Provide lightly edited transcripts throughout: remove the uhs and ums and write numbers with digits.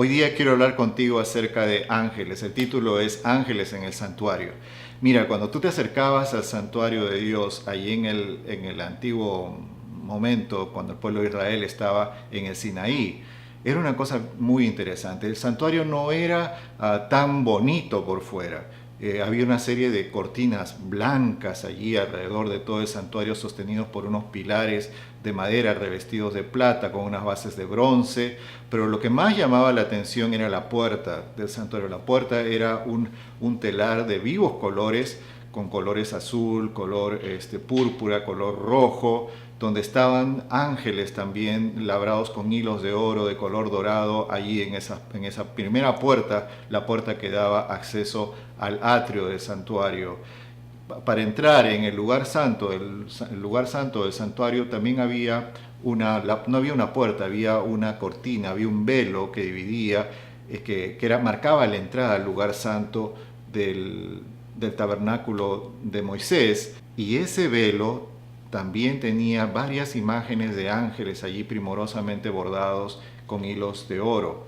Hoy día quiero hablar contigo acerca de ángeles. El título es Ángeles en el Santuario. Mira, cuando tú te acercabas al santuario de Dios, allí en el antiguo momento, cuando el pueblo de Israel estaba en el Sinaí, era una cosa muy interesante. El santuario no era tan bonito por fuera. Había una serie de cortinas blancas allí alrededor de todo el santuario, sostenidos por unos pilares de madera revestidos de plata con unas bases de bronce, pero lo que más llamaba la atención era la puerta del santuario. La puerta era un telar de vivos colores, con colores azul, color púrpura, color rojo, donde estaban ángeles también labrados con hilos de oro de color dorado allí en esa primera puerta, la puerta que daba acceso al atrio del santuario. Para entrar en el lugar santo, el lugar santo del santuario, también había no había una puerta, había una cortina, había un velo que dividía, marcaba la entrada al lugar santo del tabernáculo de Moisés, y ese velo también tenía varias imágenes de ángeles allí primorosamente bordados con hilos de oro.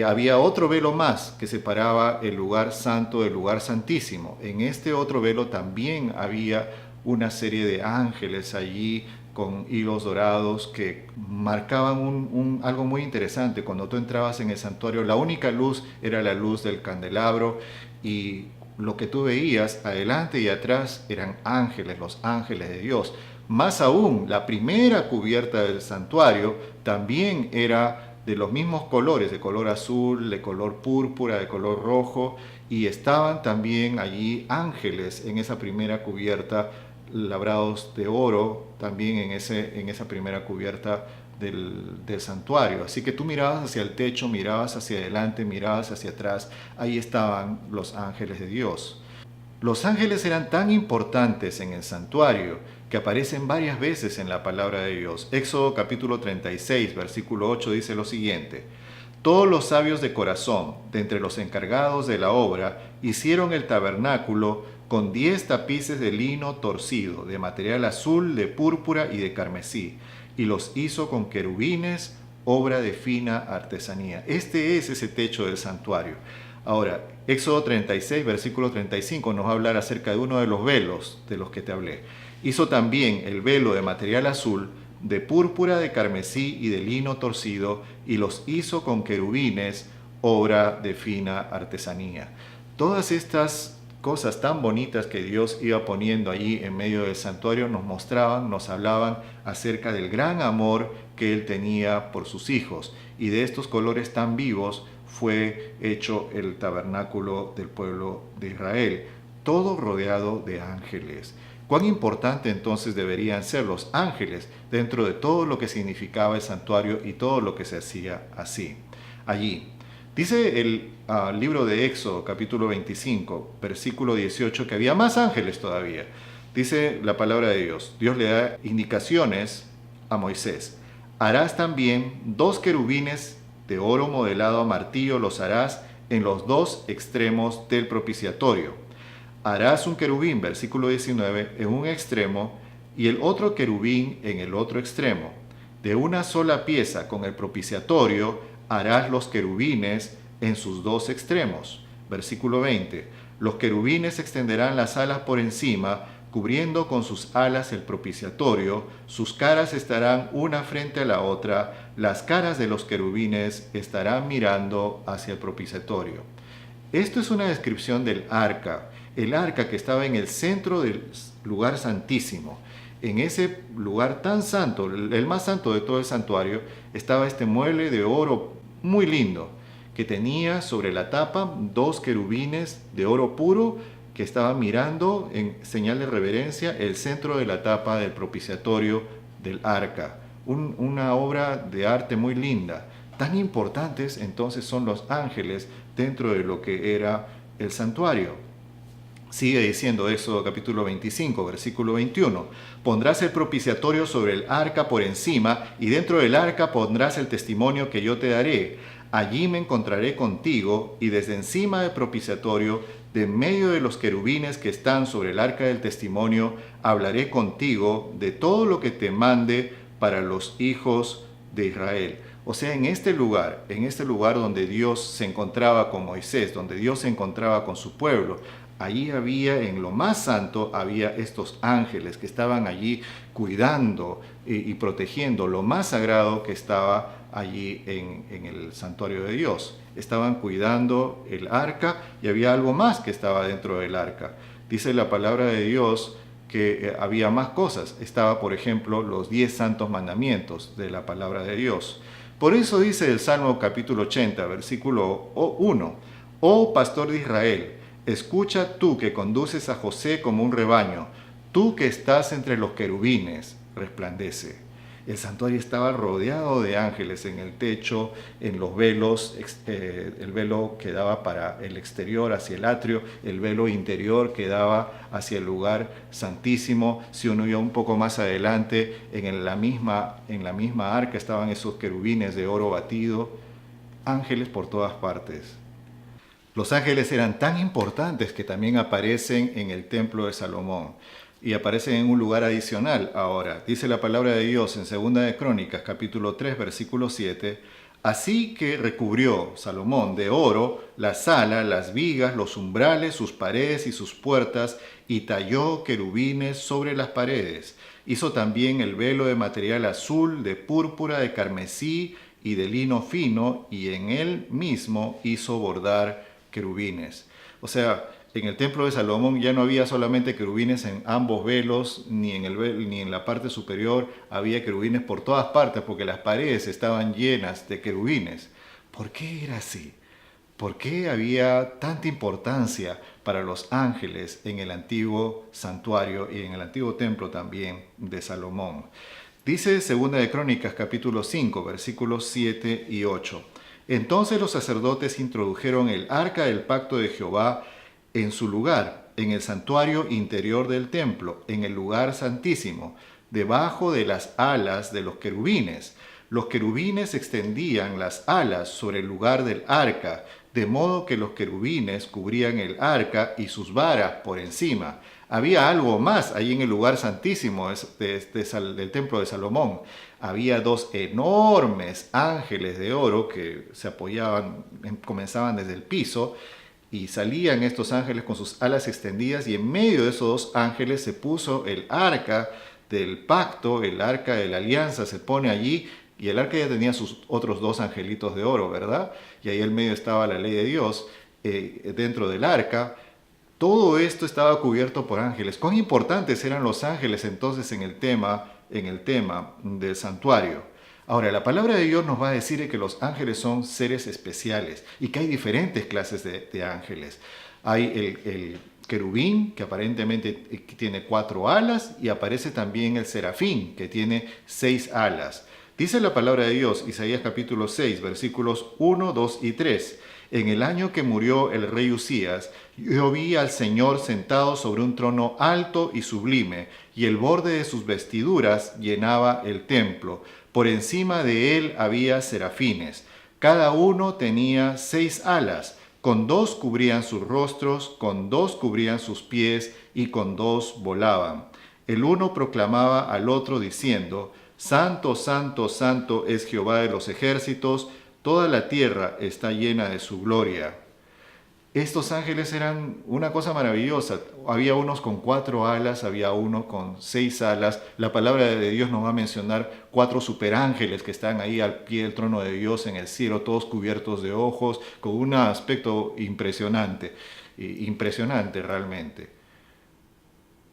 Había otro velo más que separaba el lugar santo del lugar santísimo. En este otro velo también había una serie de ángeles allí con hilos dorados que marcaban algo muy interesante. Cuando tú entrabas en el santuario, la única luz era la luz del candelabro, y lo que tú veías adelante y atrás eran ángeles, los ángeles de Dios. Más aún, la primera cubierta del santuario también era de los mismos colores, de color azul, de color púrpura, de color rojo, y estaban también allí ángeles en esa primera cubierta, labrados de oro, también en esa primera cubierta del santuario. Así que tú mirabas hacia el techo, mirabas hacia adelante, mirabas hacia atrás, ahí estaban los ángeles de Dios. Los ángeles eran tan importantes en el santuario que aparecen varias veces en la palabra de Dios. Éxodo capítulo 36, versículo 8 dice lo siguiente: todos los sabios de corazón, de entre los encargados de la obra, hicieron el tabernáculo con 10 tapices de lino torcido, de material azul, de púrpura y de carmesí, y los hizo con querubines, obra de fina artesanía. Este es ese techo del santuario. Ahora, Éxodo 36, versículo 35 nos va a hablar acerca de uno de los velos de los que te hablé. Hizo también el velo de material azul, de púrpura, de carmesí y de lino torcido, y los hizo con querubines, obra de fina artesanía. Todas estas cosas tan bonitas que Dios iba poniendo allí en medio del santuario nos mostraban, nos hablaban acerca del gran amor que Él tenía por sus hijos, y de estos colores tan vivos fue hecho el tabernáculo del pueblo de Israel, todo rodeado de ángeles. ¿Cuán importante entonces deberían ser los ángeles dentro de todo lo que significaba el santuario y todo lo que se hacía allí? Dice el libro de Éxodo, capítulo 25, versículo 18, que había más ángeles todavía. Dice la palabra de Dios. Dios le da indicaciones a Moisés. Harás también 2 querubines de oro modelado a martillo, los harás en los 2 extremos del propiciatorio. Harás un querubín, versículo 19, en un extremo y el otro querubín en el otro extremo. De una sola pieza con el propiciatorio harás los querubines en sus 2 extremos. Versículo 20. Los querubines extenderán las alas por encima, cubriendo con sus alas el propiciatorio. Sus caras estarán una frente a la otra. Las caras de los querubines estarán mirando hacia el propiciatorio. Esto es una descripción del arca. El arca que estaba en el centro del lugar santísimo. En ese lugar tan santo, el más santo de todo el santuario, estaba este mueble de oro muy lindo, que tenía sobre la tapa 2 querubines de oro puro que estaban mirando en señal de reverencia el centro de la tapa del propiciatorio del arca. Una obra de arte muy linda. Tan importantes entonces son los ángeles dentro de lo que era el santuario. Sigue diciendo Éxodo capítulo 25, versículo 21. Pondrás el propiciatorio sobre el arca por encima, y dentro del arca pondrás el testimonio que yo te daré. Allí me encontraré contigo, y desde encima del propiciatorio, de en medio de los querubines que están sobre el arca del testimonio, hablaré contigo de todo lo que te mande para los hijos de Israel. O sea, en este lugar donde Dios se encontraba con Moisés, donde Dios se encontraba con su pueblo, allí había, en lo más santo, había estos ángeles que estaban allí cuidando y protegiendo lo más sagrado que estaba allí en el santuario de Dios. Estaban cuidando el arca y había algo más que estaba dentro del arca. Dice la palabra de Dios que había más cosas. Estaba, por ejemplo, los 10 santos mandamientos de la palabra de Dios. Por eso dice el Salmo capítulo 80, versículo 1, Oh pastor de Israel, escucha tú que conduces a José como un rebaño, tú que estás entre los querubines, resplandece. El santuario estaba rodeado de ángeles en el techo, en los velos, el velo que daba para el exterior hacia el atrio, el velo interior que daba hacia el lugar santísimo. Si uno iba un poco más adelante, en la misma arca estaban esos querubines de oro batido, ángeles por todas partes. Los ángeles eran tan importantes que también aparecen en el templo de Salomón y aparecen en un lugar adicional ahora. Dice la palabra de Dios en 2 de Crónicas, capítulo 3, versículo 7, Así que recubrió Salomón de oro la sala, las vigas, los umbrales, sus paredes y sus puertas, y talló querubines sobre las paredes. Hizo también el velo de material azul, de púrpura, de carmesí y de lino fino, y en él mismo hizo bordar querubines. O sea, en el templo de Salomón ya no había solamente querubines en ambos velos, ni en la parte superior, había querubines por todas partes, porque las paredes estaban llenas de querubines. ¿Por qué era así? ¿Por qué había tanta importancia para los ángeles en el antiguo santuario y en el antiguo templo también de Salomón? Dice 2 de Crónicas capítulo 5, versículos 7 y 8. Entonces los sacerdotes introdujeron el arca del pacto de Jehová en su lugar, en el santuario interior del templo, en el lugar santísimo, debajo de las alas de los querubines. Los querubines extendían las alas sobre el lugar del arca, de modo que los querubines cubrían el arca y sus varas por encima. Había algo más ahí en el lugar santísimo del templo de Salomón. Había 2 enormes ángeles de oro que se apoyaban, comenzaban desde el piso, y salían estos ángeles con sus alas extendidas, y en medio de esos 2 ángeles se puso el arca del pacto, el arca de la alianza se pone allí, y el arca ya tenía sus otros 2 angelitos de oro, ¿verdad? Y ahí en medio estaba la ley de Dios dentro del arca. Todo esto estaba cubierto por ángeles. ¿Cuán importantes eran los ángeles entonces en el tema del santuario? Ahora, la palabra de Dios nos va a decir que los ángeles son seres especiales y que hay diferentes clases de ángeles. Hay el querubín, que aparentemente tiene 4 alas, y aparece también el serafín, que tiene 6 alas. Dice la palabra de Dios, Isaías capítulo 6, versículos 1, 2 y 3. En el año que murió el rey Usías, yo vi al Señor sentado sobre un trono alto y sublime, y el borde de sus vestiduras llenaba el templo. Por encima de él había serafines. Cada uno tenía 6 alas. Con 2 cubrían sus rostros, con 2 cubrían sus pies, y con 2 volaban. El uno proclamaba al otro diciendo, Santo, santo, santo es Jehová de los ejércitos, toda la tierra está llena de su gloria. Estos ángeles eran una cosa maravillosa. Había unos con 4 alas, había uno con 6 alas. La palabra de Dios nos va a mencionar 4 superángeles que están ahí al pie del trono de Dios en el cielo, todos cubiertos de ojos, con un aspecto impresionante realmente.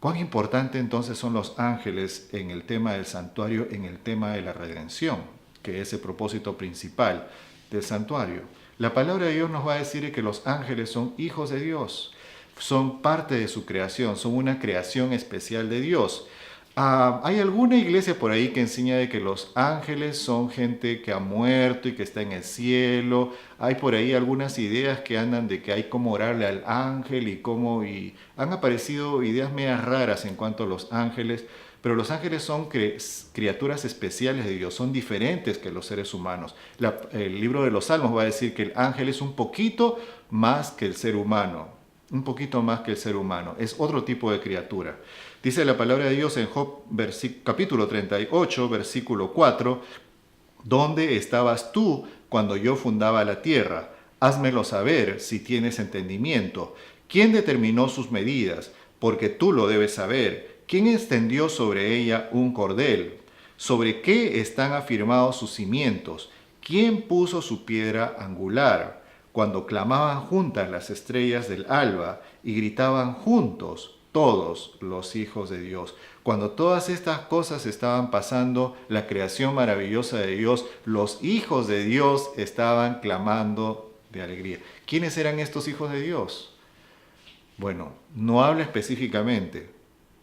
¿Cuán importante entonces son los ángeles en el tema del santuario, en el tema de la redención, que es el propósito principal del santuario? La palabra de Dios nos va a decir que los ángeles son hijos de Dios, son parte de su creación, son una creación especial de Dios. Hay alguna iglesia por ahí que enseña de que los ángeles son gente que ha muerto y que está en el cielo. Hay por ahí algunas ideas que andan de que hay como orarle al ángel y han aparecido ideas medias raras en cuanto a los ángeles. Pero los ángeles son criaturas especiales de Dios, son diferentes que los seres humanos. El libro de los Salmos va a decir que el ángel es un poquito más que el ser humano, un poquito más que el ser humano, es otro tipo de criatura. Dice la palabra de Dios en Job capítulo 38, versículo 4, ¿Dónde estabas tú cuando yo fundaba la tierra? Házmelo saber si tienes entendimiento. ¿Quién determinó sus medidas? Porque tú lo debes saber. ¿Quién extendió sobre ella un cordel? ¿Sobre qué están afirmados sus cimientos? ¿Quién puso su piedra angular? Cuando clamaban juntas las estrellas del alba y gritaban juntos todos los hijos de Dios. Cuando todas estas cosas estaban pasando, la creación maravillosa de Dios, los hijos de Dios estaban clamando de alegría. ¿Quiénes eran estos hijos de Dios? Bueno, no habla específicamente,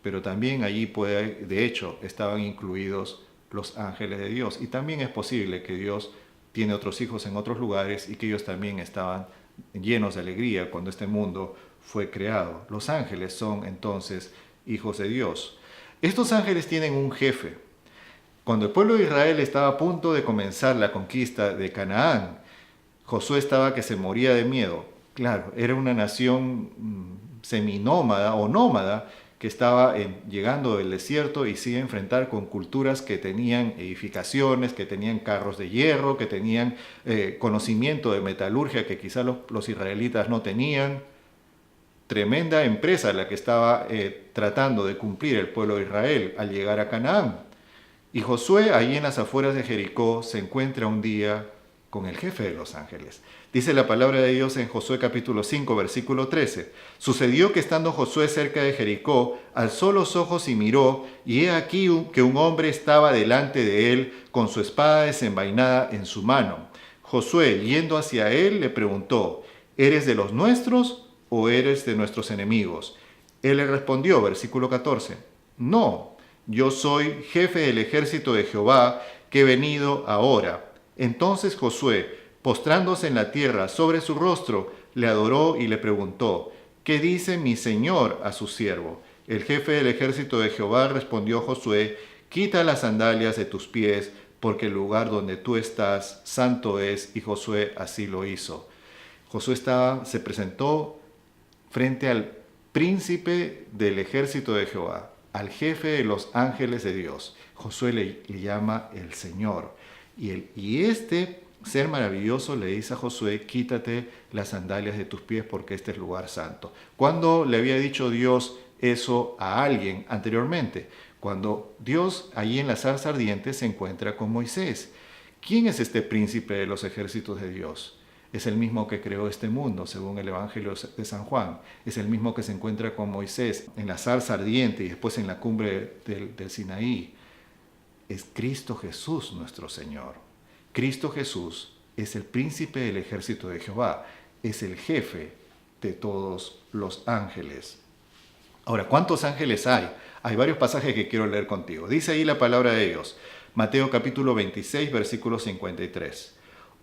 pero también allí de hecho, estaban incluidos los ángeles de Dios. Y también es posible que Dios tiene otros hijos en otros lugares y que ellos también estaban llenos de alegría cuando este mundo fue creado. Los ángeles son entonces hijos de Dios. Estos ángeles tienen un jefe. Cuando el pueblo de Israel estaba a punto de comenzar la conquista de Canaán, Josué estaba que se moría de miedo. Claro, era una nación seminómada o nómada que estaba llegando del desierto y se iba a enfrentar con culturas que tenían edificaciones, que tenían carros de hierro, que tenían conocimiento de metalurgia que quizás los israelitas no tenían. Tremenda empresa la que estaba tratando de cumplir el pueblo de Israel al llegar a Canaán. Y Josué, allí en las afueras de Jericó, se encuentra un día con el jefe de los ángeles. Dice la palabra de Dios en Josué capítulo 5, versículo 13. Sucedió que estando Josué cerca de Jericó, alzó los ojos y miró, y he aquí que un hombre estaba delante de él con su espada desenvainada en su mano. Josué, yendo hacia él, le preguntó, ¿eres de los nuestros o eres de nuestros enemigos? Él le respondió, versículo 14, no, yo soy jefe del ejército de Jehová que he venido ahora. Entonces Josué, postrándose en la tierra sobre su rostro, le adoró y le preguntó, ¿qué dice mi señor a su siervo? El jefe del ejército de Jehová respondió a Josué, quita las sandalias de tus pies, porque el lugar donde tú estás santo es, y Josué así lo hizo. Josué se presentó frente al príncipe del ejército de Jehová, al jefe de los ángeles de Dios. Josué le llama el Señor. Y este ser maravilloso le dice a Josué, quítate las sandalias de tus pies porque este es lugar santo. ¿Cuándo le había dicho Dios eso a alguien anteriormente? Cuando Dios allí en la zarza ardiente se encuentra con Moisés. ¿Quién es este príncipe de los ejércitos de Dios? Es el mismo que creó este mundo, según el Evangelio de San Juan. Es el mismo que se encuentra con Moisés en la zarza ardiente y después en la cumbre del Sinaí. Es Cristo Jesús nuestro Señor. Cristo Jesús es el príncipe del ejército de Jehová, es el jefe de todos los ángeles. Ahora, ¿cuántos ángeles hay? Hay varios pasajes que quiero leer contigo. Dice ahí la palabra de Dios, Mateo capítulo 26, versículo 53.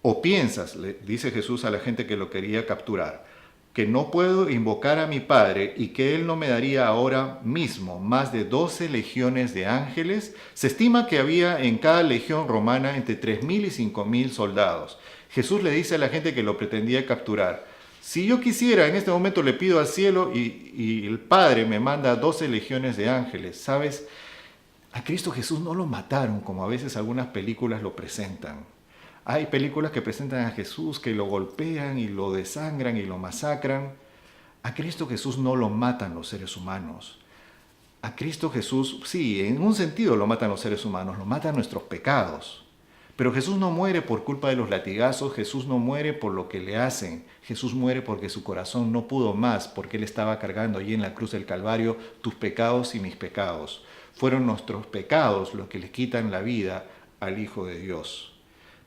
¿O piensas, le dice Jesús a la gente que lo quería capturar, que no puedo invocar a mi Padre y que Él no me daría ahora mismo más de 12 legiones de ángeles? Se estima que había en cada legión romana entre 3.000 y 5.000 soldados. Jesús le dice a la gente que lo pretendía capturar, si yo quisiera, en este momento le pido al cielo y el Padre me manda 12 legiones de ángeles. ¿Sabes? A Cristo Jesús no lo mataron como a veces algunas películas lo presentan. Hay películas que presentan a Jesús que lo golpean y lo desangran y lo masacran. A Cristo Jesús no lo matan los seres humanos. A Cristo Jesús, sí, en un sentido lo matan los seres humanos, lo matan nuestros pecados. Pero Jesús no muere por culpa de los latigazos, Jesús no muere por lo que le hacen. Jesús muere porque su corazón no pudo más, porque Él estaba cargando allí en la cruz del Calvario tus pecados y mis pecados. Fueron nuestros pecados los que le quitan la vida al Hijo de Dios.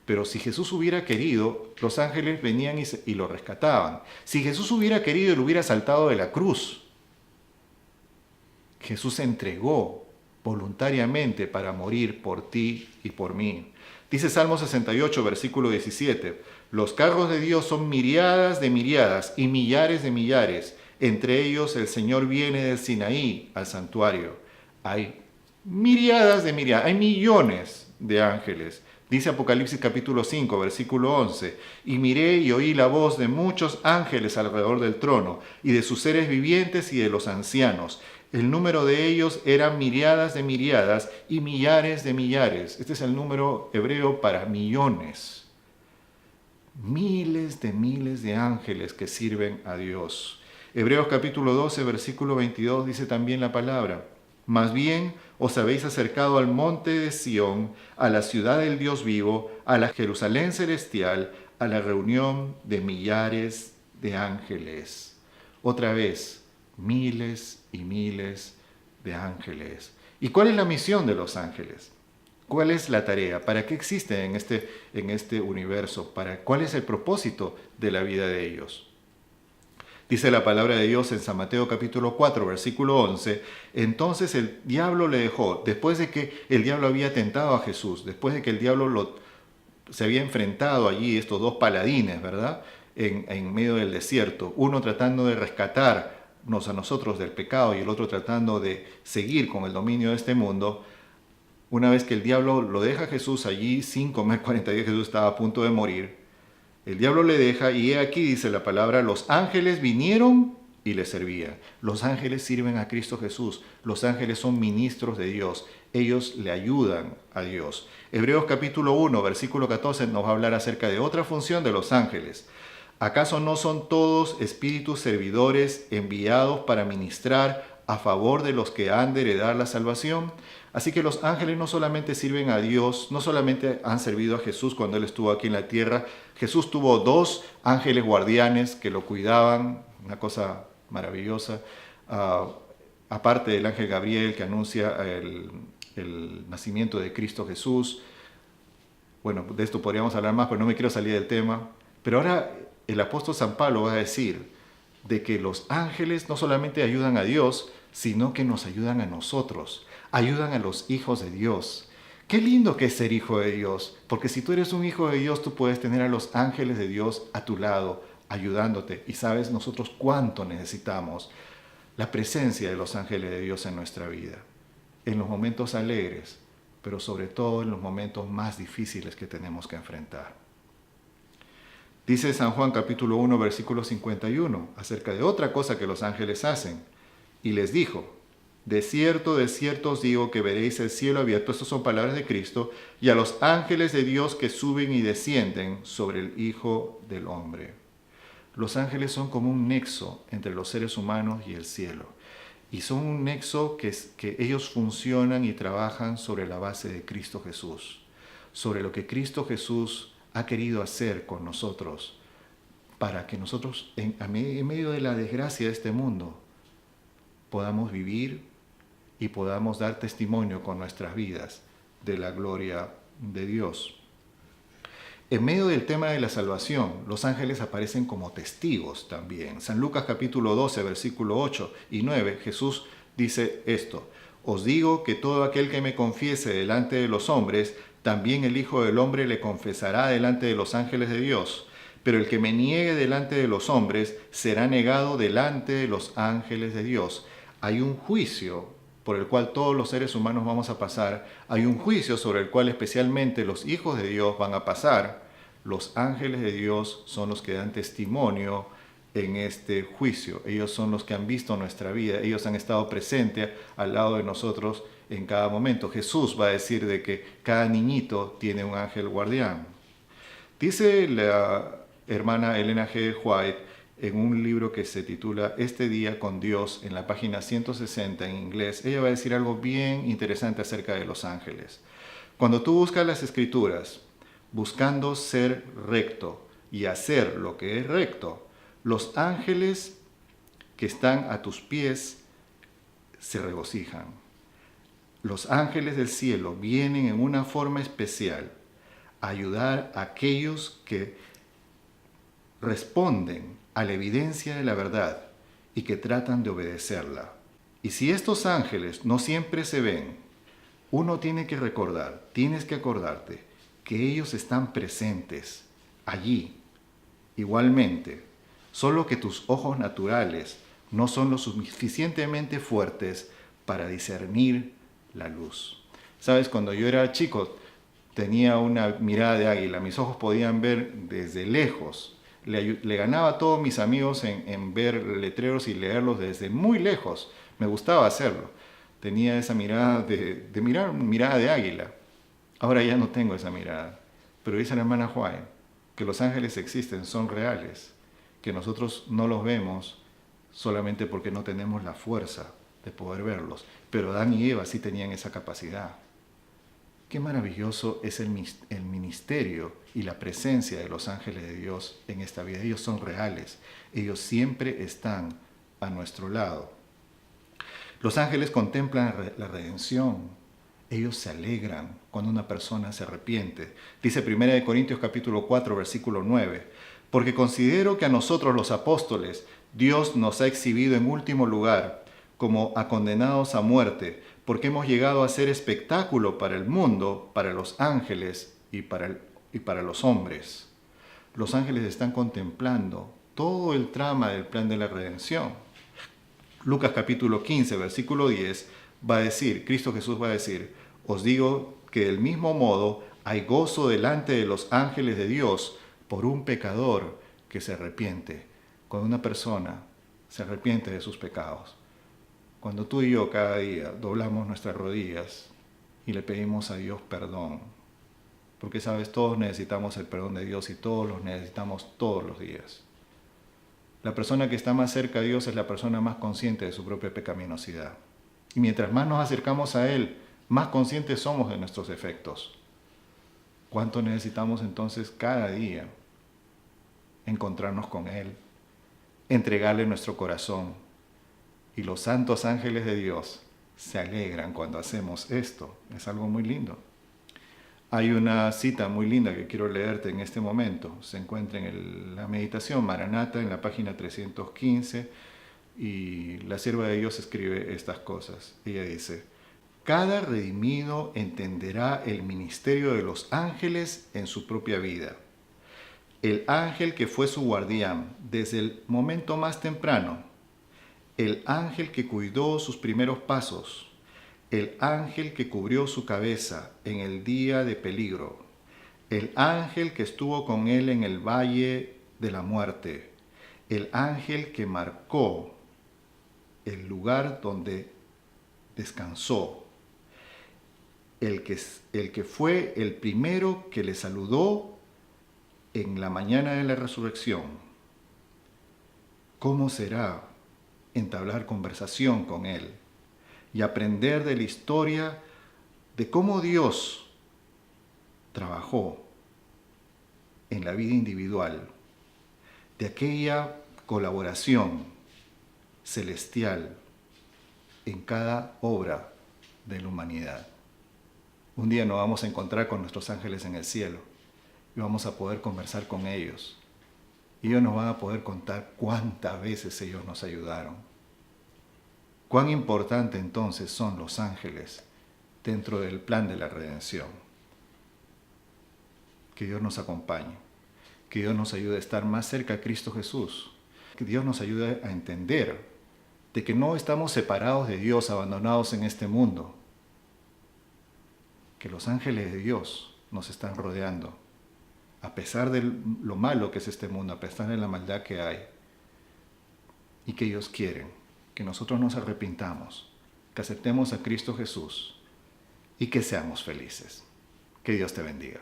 Pero si Jesús hubiera querido, los ángeles venían y lo rescataban. Si Jesús hubiera querido, Él hubiera saltado de la cruz. Jesús se entregó voluntariamente para morir por ti y por mí. Dice Salmo 68, versículo 17, los carros de Dios son miriadas de miriadas y millares de millares. Entre ellos el Señor viene del Sinaí al santuario. Hay miriadas de miriadas, hay millones de ángeles. Dice Apocalipsis capítulo 5, versículo 11, y miré y oí la voz de muchos ángeles alrededor del trono, y de sus seres vivientes y de los ancianos. El número de ellos era miríadas de miríadas y millares de millares. Este es el número hebreo para millones. Miles de ángeles que sirven a Dios. Hebreos capítulo 12, versículo 22 dice también la palabra: más bien os habéis acercado al monte de Sión, a la ciudad del Dios vivo, a la Jerusalén celestial, a la reunión de millares de ángeles. Otra vez, miles y miles de ángeles. ¿Y cuál es la misión de los ángeles? ¿Cuál es la tarea? ¿Para qué existen en este universo? ¿Cuál es el propósito de la vida de ellos? Dice la palabra de Dios en San Mateo capítulo 4, versículo 11, entonces el diablo le dejó, después de que el diablo había tentado a Jesús, después de que el diablo se había enfrentado allí, estos dos paladines, ¿verdad? En medio del desierto, uno tratando de rescatarnos a nosotros del pecado y el otro tratando de seguir con el dominio de este mundo. Una vez que el diablo lo deja a Jesús allí, sin comer 40 días, Jesús estaba a punto de morir. El diablo le deja y he aquí dice la palabra, los ángeles vinieron y le servían. Los ángeles sirven a Cristo Jesús. Los ángeles son ministros de Dios. Ellos le ayudan a Dios. Hebreos capítulo 1, versículo 14 nos va a hablar acerca de otra función de los ángeles. ¿Acaso no son todos espíritus servidores enviados para ministrar a favor de los que han de heredar la salvación? Así que los ángeles no solamente sirven a Dios, no solamente han servido a Jesús cuando Él estuvo aquí en la tierra. Jesús tuvo 2 ángeles guardianes que lo cuidaban, una cosa maravillosa, aparte del ángel Gabriel que anuncia el nacimiento de Cristo Jesús. Bueno, de esto podríamos hablar más, pero no me quiero salir del tema. Pero ahora el apóstol San Pablo va a decir de que los ángeles no solamente ayudan a Dios, sino que nos ayudan a nosotros, ayudan a los hijos de Dios. Qué lindo que es ser hijo de Dios, porque si tú eres un hijo de Dios, tú puedes tener a los ángeles de Dios a tu lado, ayudándote. Y sabes nosotros cuánto necesitamos la presencia de los ángeles de Dios en nuestra vida, en los momentos alegres, pero sobre todo en los momentos más difíciles que tenemos que enfrentar. Dice San Juan capítulo 1, versículo 51, acerca de otra cosa que los ángeles hacen. Y les dijo, de cierto os digo que veréis el cielo abierto, estas son palabras de Cristo, y a los ángeles de Dios que suben y descienden sobre el Hijo del Hombre. Los ángeles son como un nexo entre los seres humanos y el cielo. Y son un nexo que ellos funcionan y trabajan sobre la base de Cristo Jesús, sobre lo que Cristo Jesús ha querido hacer con nosotros, para que nosotros, en medio de la desgracia de este mundo, podamos vivir y podamos dar testimonio con nuestras vidas de la gloria de Dios. En medio del tema de la salvación, los ángeles aparecen como testigos también. San Lucas capítulo 12, versículo 8 y 9, Jesús dice esto: os digo que todo aquel que me confiese delante de los hombres, también el Hijo del Hombre le confesará delante de los ángeles de Dios. Pero el que me niegue delante de los hombres será negado delante de los ángeles de Dios. Hay un juicio por el cual todos los seres humanos vamos a pasar. Hay un juicio sobre el cual especialmente los hijos de Dios van a pasar. Los ángeles de Dios son los que dan testimonio en este juicio. Ellos son los que han visto nuestra vida. Ellos han estado presentes al lado de nosotros en cada momento. Jesús va a decir de que cada niñito tiene un ángel guardián. Dice la hermana Elena G. White en un libro que se titula Este día con Dios, en la página 160 en inglés, ella va a decir algo bien interesante acerca de los ángeles. Cuando tú buscas las escrituras, buscando ser recto y hacer lo que es recto, los ángeles que están a tus pies se regocijan. Los ángeles del cielo vienen en una forma especial a ayudar a aquellos que responden a la evidencia de la verdad y que tratan de obedecerla. Y si estos ángeles no siempre se ven, uno tiene que recordar, tienes que acordarte que ellos están presentes allí, igualmente, solo que tus ojos naturales no son lo suficientemente fuertes para discernir la luz. Sabes, cuando yo era chico tenía una mirada de águila, mis ojos podían ver desde lejos. Le ganaba a todos mis amigos en ver letreros y leerlos desde muy lejos. Me gustaba hacerlo. Tenía esa mirada de mirar, mirada de águila. Ahora ya no tengo esa mirada. Pero dice la hermana Juárez que los ángeles existen, son reales, que nosotros no los vemos solamente porque no tenemos la fuerza de poder verlos. Pero Adán y Eva sí tenían esa capacidad. Qué maravilloso es el ministerio y la presencia de los ángeles de Dios en esta vida. Ellos son reales. Ellos siempre están a nuestro lado. Los ángeles contemplan la redención. Ellos se alegran cuando una persona se arrepiente. Dice 1 Corintios capítulo 4, versículo 9. Porque considero que a nosotros los apóstoles Dios nos ha exhibido en último lugar como a condenados a muerte, porque hemos llegado a ser espectáculo para el mundo, para los ángeles y para los hombres. Los ángeles están contemplando todo el trama del plan de la redención. Lucas capítulo 15, versículo 10, va a decir, Cristo Jesús va a decir, os digo que del mismo modo hay gozo delante de los ángeles de Dios por un pecador que se arrepiente. Cuando una persona se arrepiente de sus pecados. Cuando tú y yo cada día doblamos nuestras rodillas y le pedimos a Dios perdón, porque sabes, todos necesitamos el perdón de Dios y todos los necesitamos todos los días. La persona que está más cerca de Dios es la persona más consciente de su propia pecaminosidad. Y mientras más nos acercamos a Él, más conscientes somos de nuestros defectos. ¿Cuánto necesitamos entonces cada día encontrarnos con Él, entregarle nuestro corazón? Y los santos ángeles de Dios se alegran cuando hacemos esto. Es algo muy lindo. Hay una cita muy linda que quiero leerte en este momento. Se encuentra en la meditación Maranata, en la página 315, y la sierva de Dios escribe estas cosas. Ella dice, cada redimido entenderá el ministerio de los ángeles en su propia vida. El ángel que fue su guardián desde el momento más temprano, el ángel que cuidó sus primeros pasos, el ángel que cubrió su cabeza en el día de peligro, el ángel que estuvo con él en el valle de la muerte, el ángel que marcó el lugar donde descansó, el que fue el primero que le saludó en la mañana de la resurrección. ¿Cómo será entablar conversación con Él y aprender de la historia de cómo Dios trabajó en la vida individual, de aquella colaboración celestial en cada obra de la humanidad? Un día nos vamos a encontrar con nuestros ángeles en el cielo y vamos a poder conversar con ellos. Y ellos nos van a poder contar cuántas veces ellos nos ayudaron. Cuán importante entonces son los ángeles dentro del plan de la redención. Que Dios nos acompañe, que Dios nos ayude a estar más cerca a Cristo Jesús, que Dios nos ayude a entender de que no estamos separados de Dios, abandonados en este mundo, que los ángeles de Dios nos están rodeando, a pesar de lo malo que es este mundo, a pesar de la maldad que hay, y que ellos quieren que nosotros nos arrepintamos, que aceptemos a Cristo Jesús y que seamos felices. Que Dios te bendiga.